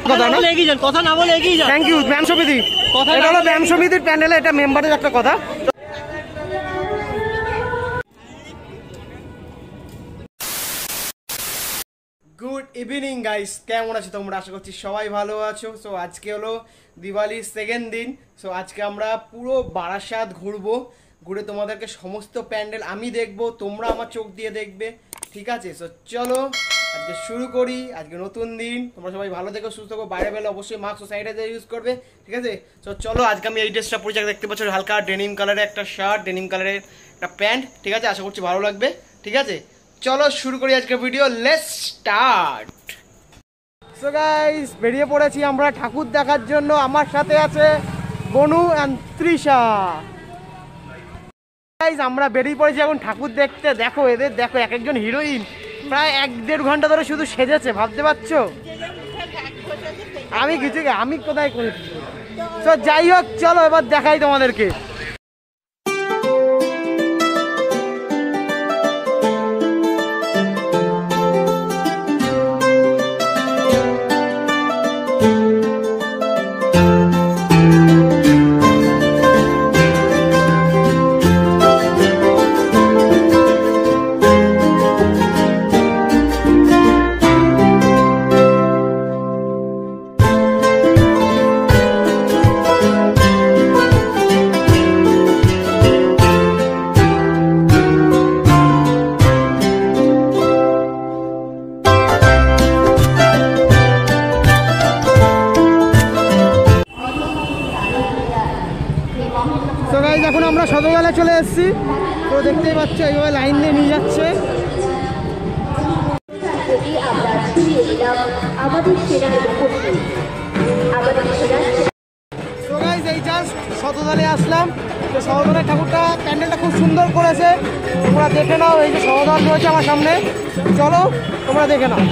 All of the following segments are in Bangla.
কথা না এগিয়ে যান, কথা না বলে এগিয়ে যান। থ্যাংক ইউ ব্যায়াম সমিতি, এটা হলো ব্যায়াম সমিতির প্যান্ডেলে, এটা মেম্বারের একটা কথা। গুড ইভিনিং গাইস, কেমন আছো তোমরা? আশা করছি সবাই ভালো আছো। সো আজকে হলো দিওয়ালির সেকেন্ড দিন। সো আজকে আমরা পুরো বারাসাত ঘুরবো, ঘুরে তোমাদেরকে সমস্ত প্যান্ডেল আমি দেখবো, তোমরা আমার চোখ দিয়ে দেখবে, ঠিক আছে? সো চলো আজকে শুরু করি। আজকে নতুন দিন, তোমরা সবাই ভালো থেকো, সুস্থ থাকো, বাইরে বেলা অবশ্যই মাস্ক ও স্যানিটাইজার ইউজ করবে, ঠিক আছে? সো চলো আজকে আমি এই ড্রেসটা পরে যাকে দেখতে পাচ্ছ, হালকা ডেনিম কালারের একটা শার্ট, ডেনিম কালারের একটা প্যান্ট, ঠিক আছে? আশা করছি ভালো লাগবে, ঠিক আছে? চলো শুরু করি আজকের video, let's start. So guys বেরিয়ে পড়েছি আমরা ঠাকুর দেখার জন্য। আমার সাথে আছে বনু এন্ড তৃষা। গাইস আমরা বেরিয়ে পড়েছি এখন ঠাকুর দেখতে। দেখো এদের, দেখো এক একজন হিরোইন, প্রায় 1-1.5 ঘন্টা ধরে শুধু সেজেছে, ভাবতে পারছো? আমি কোথায় করেছি। তো যাই হোক চলো এবার দেখাই তোমাদেরকে। এখন আমরা সদরবেলায় চলে এসেছি। তো দেখতেই পাচ্ছ এইভাবে লাইন দিয়ে নিয়ে যাচ্ছে। তো গাইস এই জাস্ট সদরবেলায় আসলাম। তো সদরবেলায় ঠাকুরটা প্যান্ডেলটা খুব সুন্দর করেছে, তোমরা দেখে নাও। এই যে সদরবেলা রয়েছে আমার সামনে, চলো তোমরা দেখে নাও।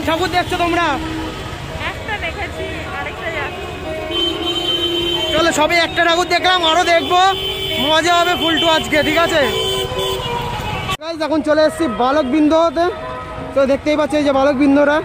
ঠাকুর দেখছো তোমরা? একটা দেখেছি, আরেকটা যাচ্ছি। চলো সবাই একটা ঠাকুর দেখলাম, আরো দেখবো, মজা হবে ফুলটু আজকে, ঠিক আছে? এখন চলে এসেছি বালক বৃন্দতে। তো দেখতেই পাচ্ছি এই যে বালক বৃন্দরা।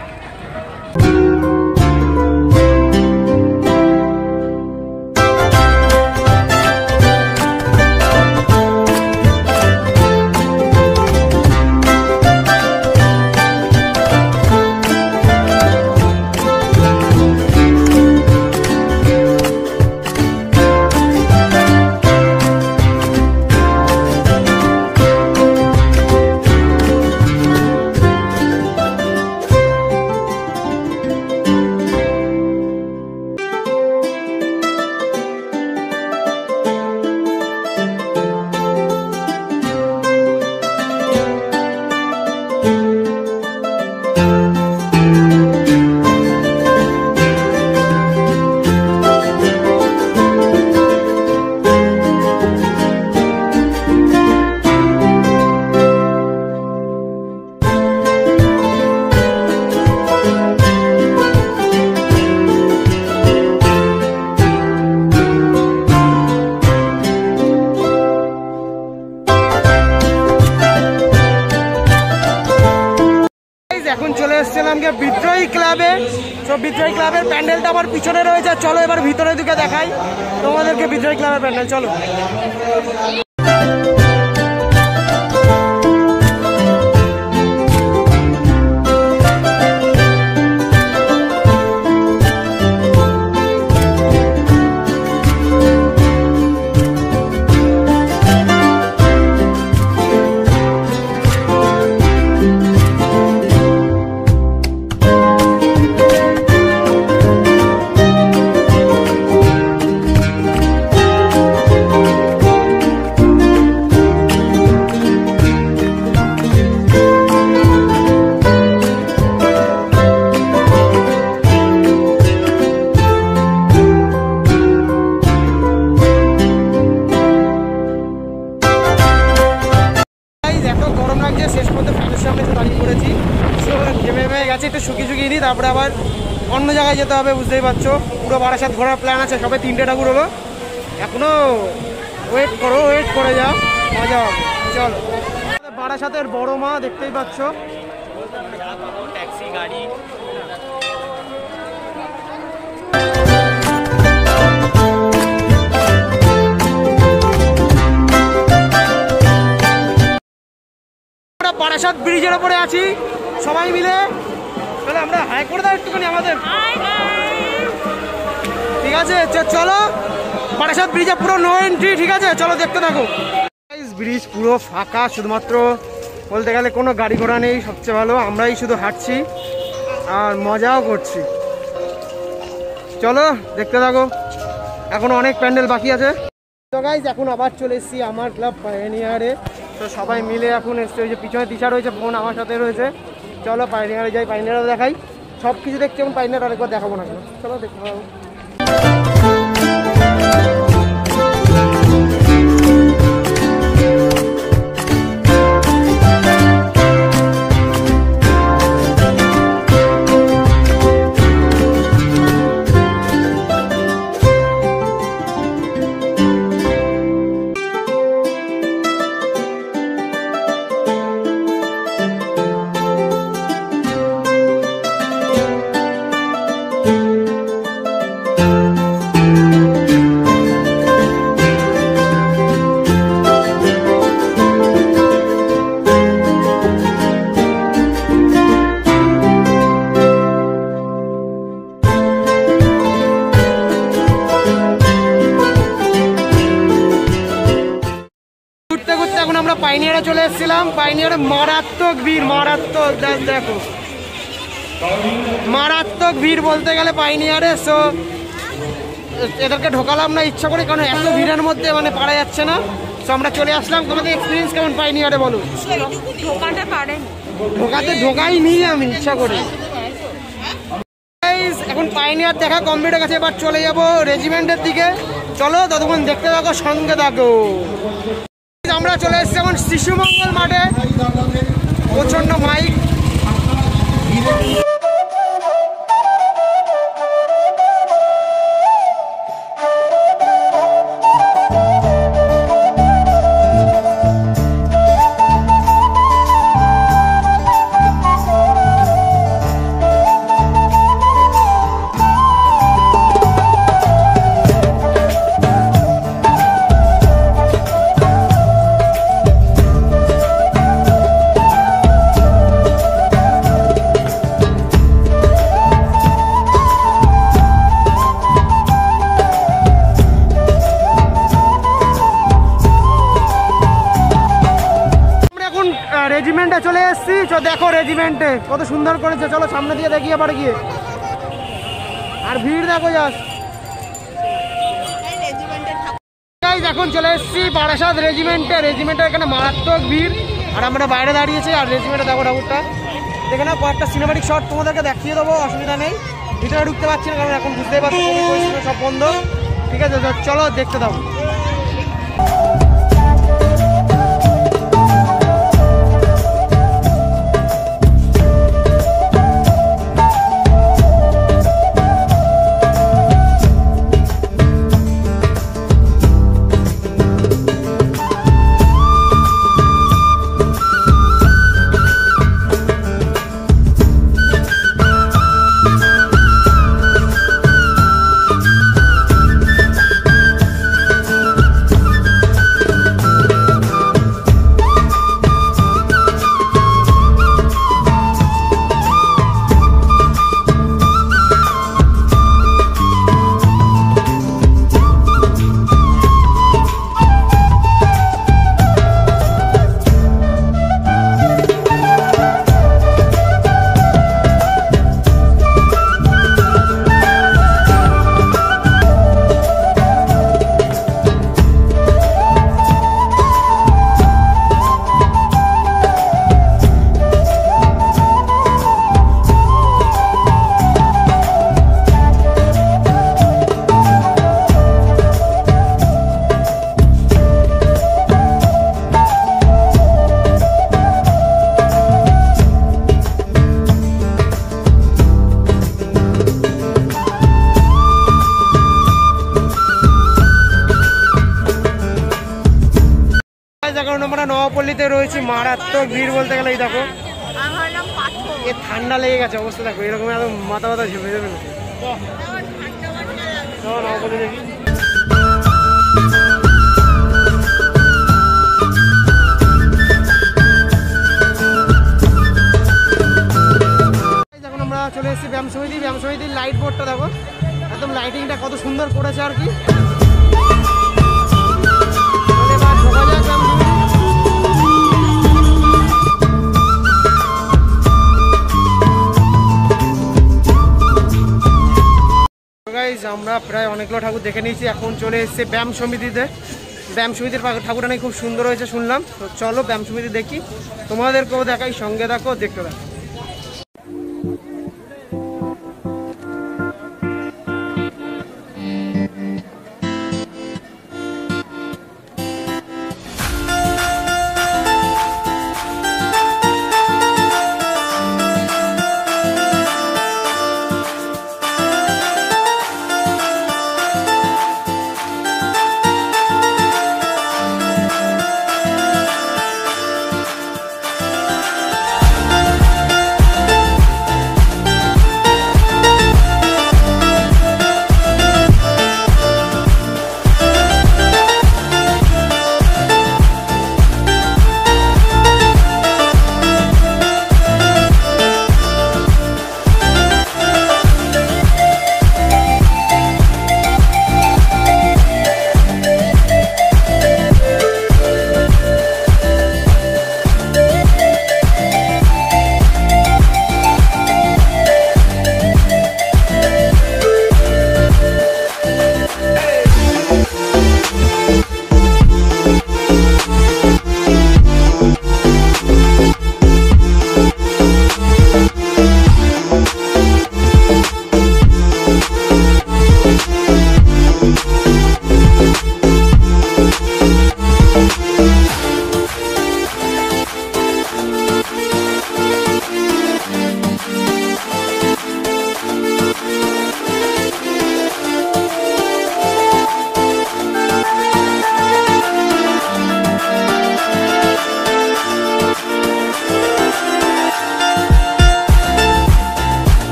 এখন চলে এসেছিলাম বিদ্রোহী ক্লাবে। তো বিদ্রোহী ক্লাবের প্যান্ডেলটা আমার পিছনে রয়েছে, চলো এবার ভিতরের দিকে দেখাই তোমাদেরকে বিদ্রোহী ক্লাবের প্যান্ডেল, চলো। যেতে হবে, বুঝতেই পারছো। পুরো বারাসাত ঘোরার প্ল্যান আছে, সবে 3টে ঠাকুর হলো, এখনো ওয়েট করে যাও, মজা হবে। চলো, বারাসাতের বড় মা দেখতেই পাচ্ছ, ট্যাক্সি গাড়ি। বারাসাত ব্রিজের ওপরে আছি সবাই মিলে, তাহলে আমরা হাই করে দাও একটুখানি আমাদের, ঠিক আছে? চলো, বারাসাত ব্রিজে পুরো নো এন্ট্রি, ঠিক আছে? চলো দেখতে থাকো। ব্রিজ পুরো ফাঁকা, শুধুমাত্র বলতে গেলে কোনো গাড়ি ঘোড়া নেই, সবচেয়ে ভালো আমরাই শুধু হাঁটছি আর মজাও করছি। চলো দেখতে থাকো, এখন অনেক প্যান্ডেল বাকি আছে। তো গাইজ এখন আবার চলে এসেছি আমার ক্লাব পায়োনিয়ারে। তো সবাই মিলে এখন এসছে, ওই যে পিছনে তিশা রয়েছে, বোন আমার সাথে রয়েছে। চলো পায়োনিয়ারে যাই, পায়োনিয়ারে দেখাই, সব কিছু দেখছি এখন। পায়োনিয়ার আরেকবার দেখাবো না কেন, চলো দেখতে পাবো। এখন আমরা পায়োনিয়ারে চলে এসেছিলাম। পায়োনিয়ারে মারাত্মক ভিড়, মারাত্মক, দেখো মারাত্মক ভিড় বলতে গেলে পায়োনিয়ারে। সো এদেরকে ঢোকালাম না ইচ্ছা করে, কারণ এত ভিড়ের মধ্যে মানে পারা যাচ্ছে না। সো আমরা চলে আসলাম। তোমাদের এক্সপিরিয়েন্স কেমন পায়োনিয়ারে বলো? ঢোকাইনি আমি ইচ্ছা করে। এখন পায়োনিয়ার দেখা কমপ্লিট হয়ে গেছে, এবার চলে যাবো রেজিমেন্টের দিকে। চলো ততক্ষণ দেখতে থাকো, সঙ্গে থাকো। আমরা চলে এসেছি এখন শিশু মঙ্গল মাঠে, প্রচন্ড মাইক। রেজিমেন্টে চলে এসেছি। দেখো রেজিমেন্টে কত সুন্দর করেছে, চলো সামনে দিয়ে দেখি এবার গিয়ে। আর ভিড় দেখো জাস্ট। এখন চলে এসেছি বারাসাত রেজিমেন্টে। রেজিমেন্টের এখানে মারাত্মক ভিড়, আর আমরা বাইরে দাঁড়িয়েছি। আর রেজিমেন্টে দেখো ঠাকুরটা, এখানে কয়েকটা সিনেমাটিক শট তোমাদেরকে দেখিয়ে দেবো, অসুবিধা নেই। ভিতরে ঢুকতে পারছি না কারণ এখন বুঝতেই পারছি সব বন্ধ, ঠিক আছে? চলো দেখতে দাও। এখন আমরা নবাপল্লীতে রয়েছি, মারাত্মক ভিড় বলতে গেলে। এই দেখো এ ঠান্ডা লেগে গেছে অবস্থা, দেখো এরকম একদম মাথা ব্যথা ঝেপে যাবে। নবাপল্লী দেখি। এখন আমরা চলে এসেছি ব্যায়াম সমিতির লাইট বোর্ডটা দেখো, একদম লাইটিংটা কত সুন্দর করেছে আর কি। আমরা প্রায় অনেকগুলো ঠাকুর দেখে নিয়েছি, এখন চলে এসেছে ব্যায়াম সমিতিতে। ব্যায়াম সমিতির ঠাকুরটা নাকি খুব সুন্দর হয়েছে শুনলাম, তো চলো ব্যায়াম সমিতি দেখি, তোমাদেরকেও দেখাই, সঙ্গে দেখো, দেখতে দেখো।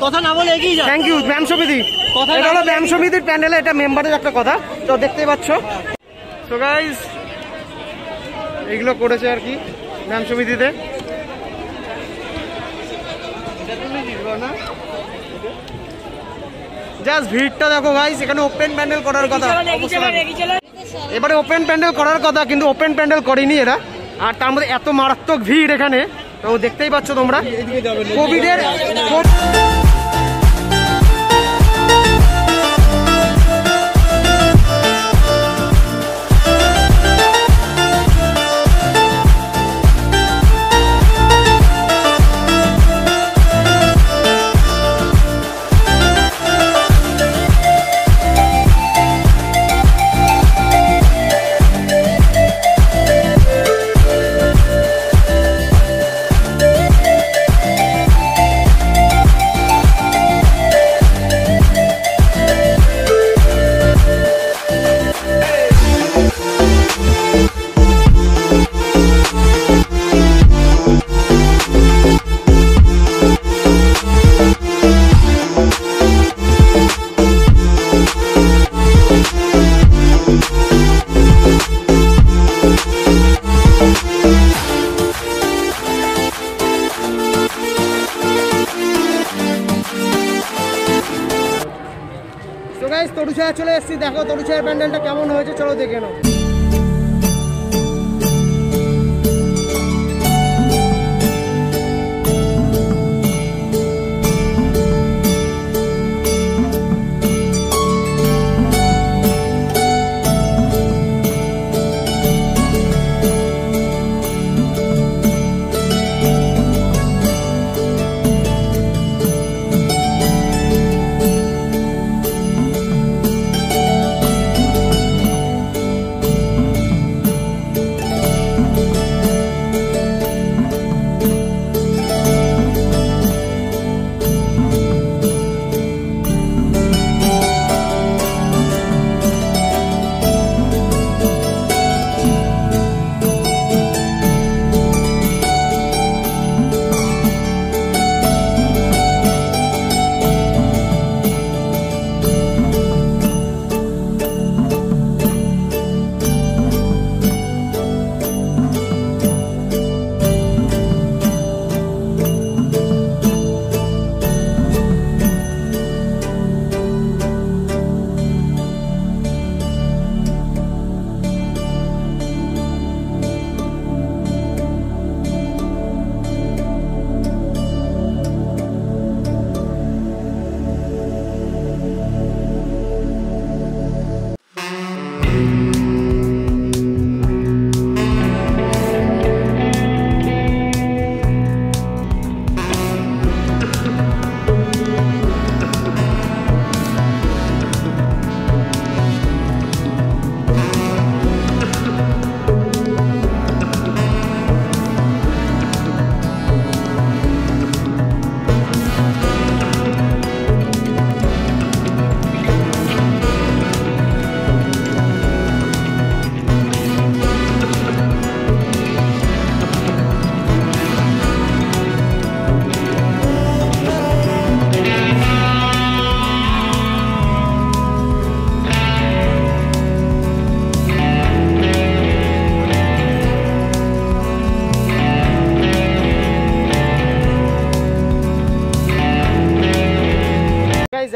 কথা না বলে এগিয়ে যান। থ্যাংক ইউ ব্যায়াম সমিতি। এটা হলো ব্যায়াম সমিতির প্যান্ডেলে, এটা মেম্বারের একটা কথা, তো দেখতেই পাচ্ছ। তো গাইস এগুলো করেছে আর কি ব্যায়াম সমিতিতে। জাস্ট ভিড়টা দেখো গাইস, এখানে ওপেন প্যান্ডেল করার কথা, এবারে ওপেন প্যান্ডেল করার কথা, কিন্তু ওপেন প্যান্ডেল করেনি এরা, আর তার মধ্যে এত মারাত্মক ভিড় এখানে, তো দেখতেই পাচ্ছ তোমরা। কোভিডের তরুছায়া চলে এসেছি, দেখো তরুছায়ার প্যান্ডেলটা কেমন হয়েছে, চলো দেখে নাও।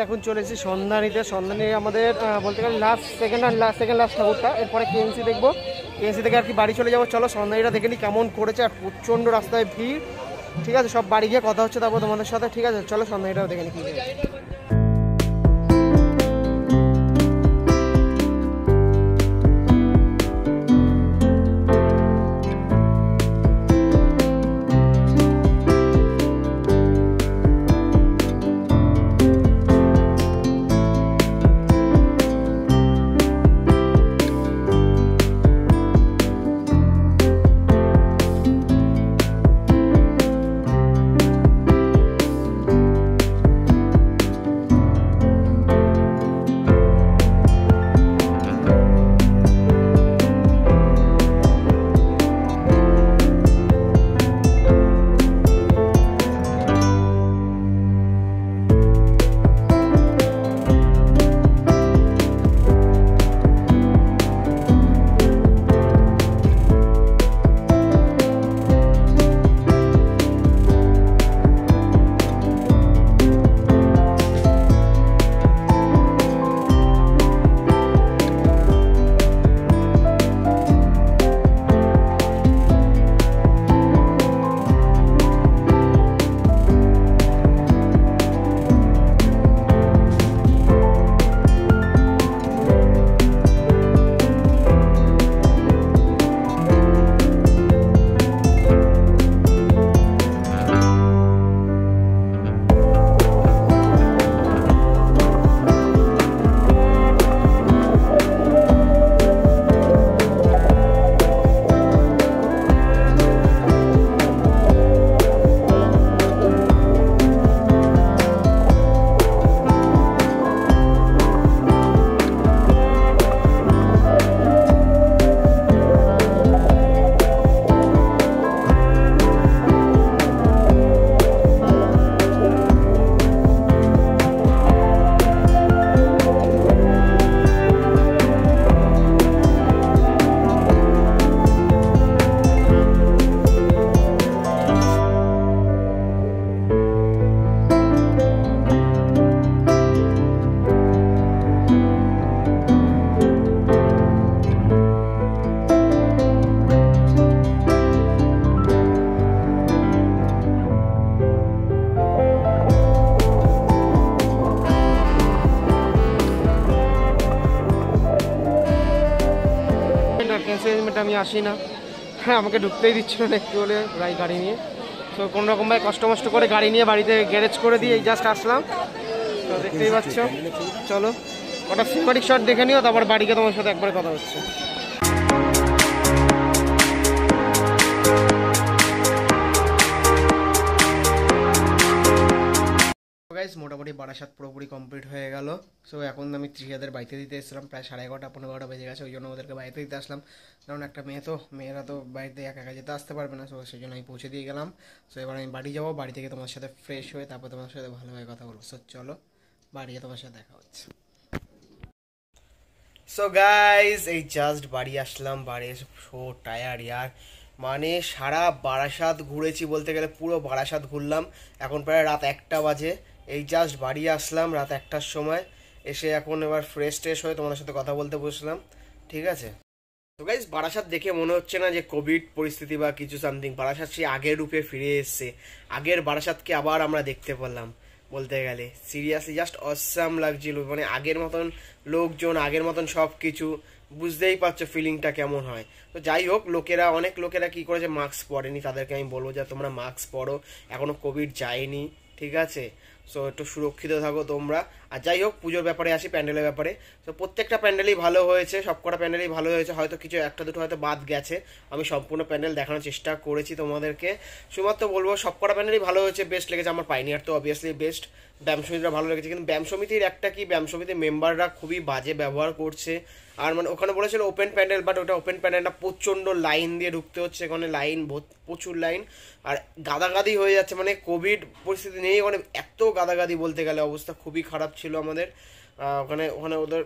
এখন চলেছি সন্ধানীতে। সন্ধানী আমাদের বলতে গেলে সেকেন্ড লাস্ট ঠাকুরটা, এরপরে কেএনসি দেখবো, কেএনসি থেকে আর কি বাড়ি চলে যাবো। চলো সন্ধানীটা দেখে নিই কেমন করেছে, আর প্রচণ্ড রাস্তায় ভিড়। ঠিক আছে, সব বাড়ি গিয়ে কথা হচ্ছে তারপর তোমাদের সাথে। ঠিক আছে, চলো সন্ধানীটাও দেখে নিই কি। সেকেন্ড সেগমেন্টে আমি আসি না। হ্যাঁ, আমাকে ঢুকতেই দিচ্ছিল না একটু হলে গাড়ি নিয়ে। তো কোনো রকমভাবে কষ্ট মষ্ট করে গাড়ি নিয়ে বাড়িতে গ্যারেজ করে দিয়ে এই জাস্ট আসলাম। তো দেখতেই পাচ্ছ, চলো ওটা সিনেমাটিক শট দেখে নিও, তারপর বাড়িকে তোমার সাথে একবার কথা হচ্ছে। গাইস, মোটামুটি বারাসাত পুরোপুরি কমপ্লিট হয়ে গেল। সো এখন আমি ত্রিহাদের বাড়িতে দিতে এসেছিলাম, প্রায় 11:30 15 বেজে গেছে। ওই জন্য ওদেরকে বাড়িতে দিতে আসলাম, কারণ একটা মেয়েরা তো বাড়িতে একা একা যেতে আসতে পারবে না। সো সেই জন্য আমি পৌঁছে দিয়ে গেলাম। সো এবার আমি বাড়ি যাবো, বাড়ি থেকে তোমার সাথে ফ্রেশ হয়ে তারপর তোমার সাথে ভালোভাবে কথা বলবো। সো চলো বাড়ি গিয়ে তোমার সাথে দেখা হচ্ছে। সো গাইস, এই জাস্ট বাড়ি আসলাম, বাড়ি এসে সো টায়ার্ড ইয়ার। মানে সারা বারাসাত ঘুরেছি বলতে গেলে, পুরো বারাসাত ঘুরলাম। এখন প্রায় রাত 1টা বাজে। এই জাস্ট বাড়ি আসলাম রাত 1টার সময়, এসে এখন এবার ফ্রেশ ট্রেশ হয়ে তোমাদের সাথে কথা বলতে বসলাম, ঠিক আছে। তো গাইস, বারাসাত দেখে মনে হচ্ছে না যে কোভিড পরিস্থিতি বা কিছু সামথিং। বারাসাত সেই আগের রূপে ফিরে এসছে, আগের বারাসাতকে আবার আমরা দেখতে পেলাম বলতে গেলে। সিরিয়াসলি জাস্ট অসাম লাগছিল, মানে আগের মতন লোকজন, আগের মতন সব কিছু, বুঝতেই পারছো ফিলিংটা কেমন হয়। তো যাই হোক, অনেক লোকেরা কি করেছে মাস্ক পরেনি, তাদেরকে আমি বলবো যে তোমরা মাস্ক পরো, এখনো কোভিড যায়নি, ঠিক আছে। সো একটু সুরক্ষিত থাকো তোমরা। আর যাই হোক, পুজোর ব্যাপারে আসি, প্যান্ডেলের ব্যাপারে। তো প্রত্যেকটা প্যান্ডেলই ভালো হয়েছে, সবকটা প্যান্ডেলই ভালো হয়েছে, হয়তো কিছু একটা দুটো হয়তো বাদ গেছে। আমি সম্পূর্ণ প্যান্ডেল দেখানোর চেষ্টা করেছি তোমাদেরকে। শুধুমাত্র বলবো সবকটা প্যান্ডেলই ভালো হয়েছে, বেস্ট লেগেছে আমার পাইনিয়ার তো অবভিয়াসলি বেস্ট। ব্যায়াম সমিতিটা ভালো লেগেছে, কিন্তু ব্যায়াম সমিতির একটা কি, ব্যায়াম সমিতির মেম্বাররা খুবই বাজে ব্যবহার করছে। আর মানে ওখানে বলেছিল ওপেন প্যান্ডেল, বাট ওটা ওপেন প্যান্ডেল না, প্রচণ্ড লাইন দিয়ে ঢুকতে হচ্ছে, ওখানে লাইন প্রচুর লাইন, আর গাদাগাদি হয়ে যাচ্ছে। মানে কোভিড পরিস্থিতি নেই ওখানে, এত গাদাগাদি বলতে গেলে অবস্থা খুবই খারাপ ছিল আমাদের ওখানে। ওদের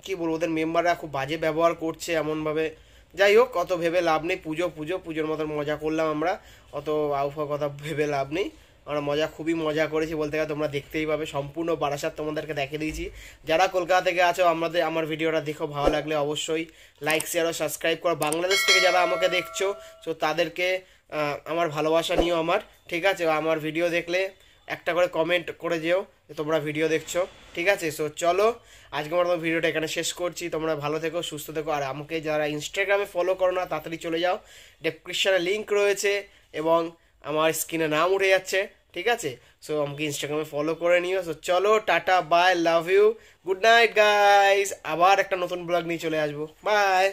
কী বলবো, ওদের মেম্বাররা খুব বাজে ব্যবহার করছে এমনভাবে। যাই হোক, অত ভেবে লাভ নেই, পুজোর মতন মজা করলাম আমরা, অত আউফা কথা ভেবে লাভ নেই। আমরা খুবই মজা করেছি বলতে গেলে, তোমরা দেখতেই পাবে। সম্পূর্ণ বারাসাত তোমাদেরকে দেখে দিয়েছি। যারা কলকাতা থেকে আছো, আমার ভিডিওটা দেখো, ভালো লাগলে অবশ্যই লাইক শেয়ার ও সাবস্ক্রাইব করো। বাংলাদেশ থেকে যারা আমাকে দেখছো, সো তাদেরকে আমার ভালোবাসা নিও আমার, ঠিক আছে। আমার ভিডিও দেখলে একটা করে কমেন্ট করে যেও যে তোমরা ভিডিও দেখছো, ঠিক আছে। সো চলো, আজকে আমার ভিডিওটা এখানে শেষ করছি। তোমরা ভালো থেকো, সুস্থ থেকো। আর আমাকে যারা ইনস্টাগ্রামে ফলো করো না, তাড়াতাড়ি চলে যাও, ডেসক্রিপশনে লিঙ্ক রয়েছে এবং আমার স্ক্রিনে নাম উঠে যাচ্ছে, ঠিক আছে। সো আমাকে ইনস্টাগ্রামে ফলো করে নিও। সো চলো, tata, bye, love you, good night guys. আবার একটা নতুন ব্লগ নিয়ে চলে আসবো, বাই।